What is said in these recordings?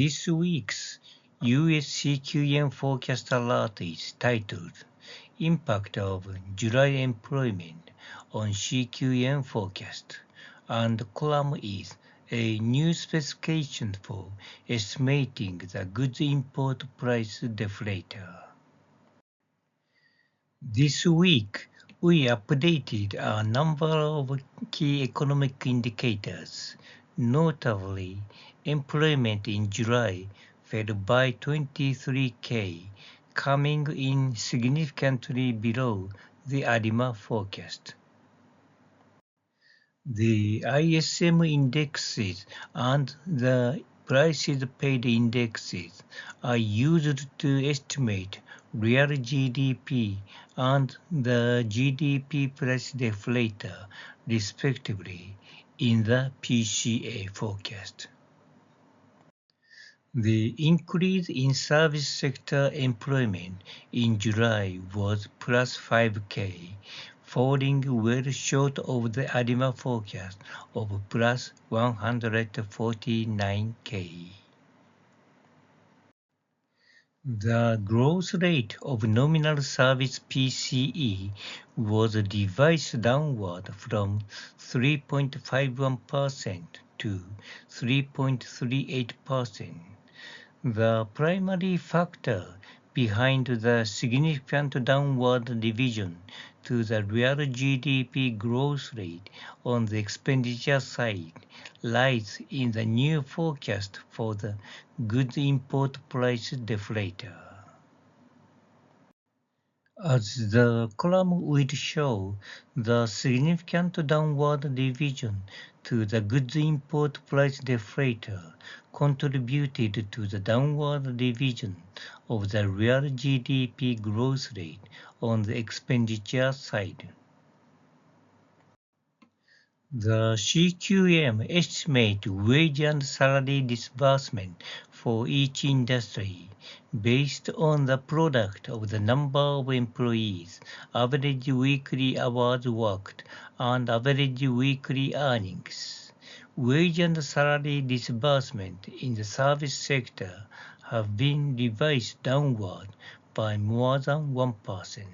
This week's US CQM forecast alert is titled Impact of July Employment on CQM Forecast, and the column is a new specification for estimating the goods import price deflator. This week, we updated a number of key economic indicators. Notably, employment in July fell by 23K, coming in significantly below the ARIMA forecast. The ISM indexes and the prices paid indexes are used to estimate real GDP and the GDP price deflator, respectively, in the PCA forecast. The increase in service sector employment in July was plus 5K, falling well short of the ARIMA forecast of plus 149K. The growth rate of nominal service PCE was revised downward from 3.51% to 3.38%. The primary factor behind the significant downward revision to the real GDP growth rate on the expenditure side lies in the new forecast for the goods import price deflator. As the column will show, the significant downward revision to the goods import price deflator contributed to the downward revision of the real GDP growth rate on the expenditure side. The CQM estimates wage and salary disbursement for each industry based on the product of the number of employees, average weekly hours worked, and average weekly earnings. Wage and salary disbursement in the service sector have been revised downward by more than 1%.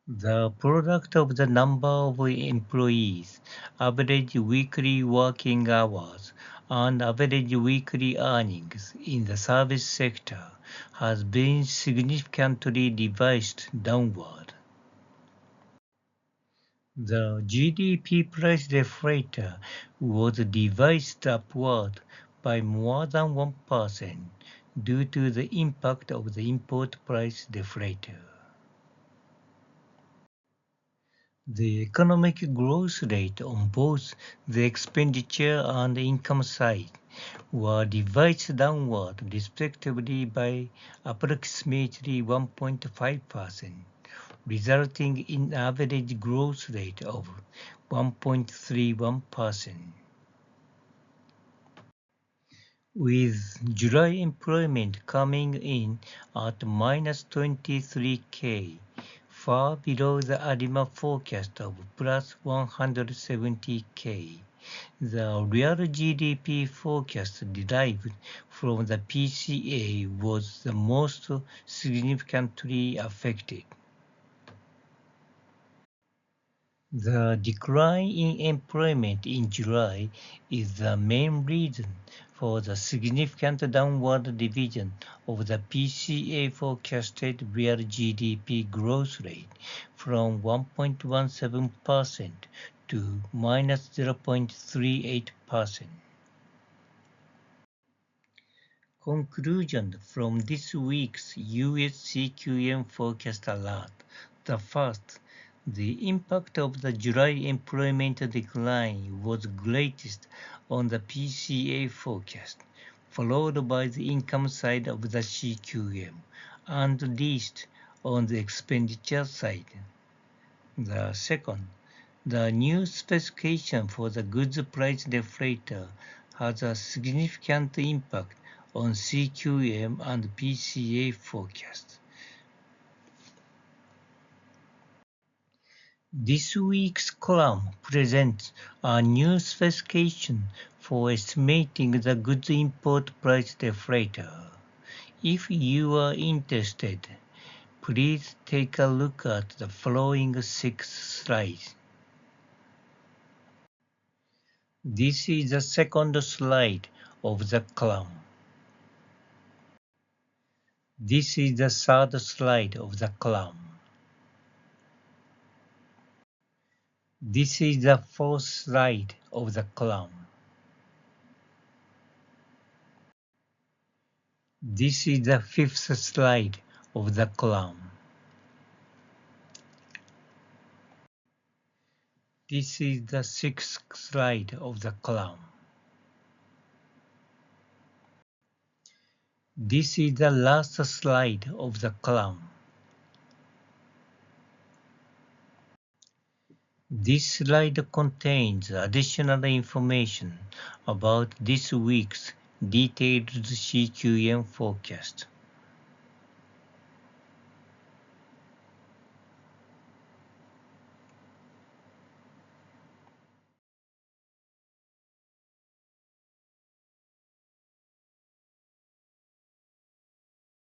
The product of the number of employees, average weekly working hours, and average weekly earnings in the service sector has been significantly revised downward. The GDP price deflator was revised upward by more than 1% due to the impact of the import price deflator. The economic growth rate on both the expenditure and income side were revised downward respectively by approximately 1.5%, resulting in average growth rate of 1.31%. With July employment coming in at minus 23K, far below the ARIMA forecast of plus 170K. The real GDP forecast derived from the PCA was the most significantly affected. The decline in employment in July is the main reason for the significant downward revision of the PCA forecasted real GDP growth rate from 1.17% to minus 0.38%. Conclusion from this week's US CQM forecast alert. The first, the impact of the July employment decline was greatest on the PCA forecast, followed by the income side of the CQM, and least on the expenditure side. The second, the new specification for the goods price deflator has a significant impact on CQM and PCA forecasts. This week's column presents a new specification for estimating the goods import price deflator. If you are interested, please take a look at the following 6 slides. This is the second slide of the column. This is the third slide of the column. This is the fourth slide of the column. This is the fifth slide of the column. This is the sixth slide of the column. This is the last slide of the column. This slide contains additional information about this week's detailed CQM forecast.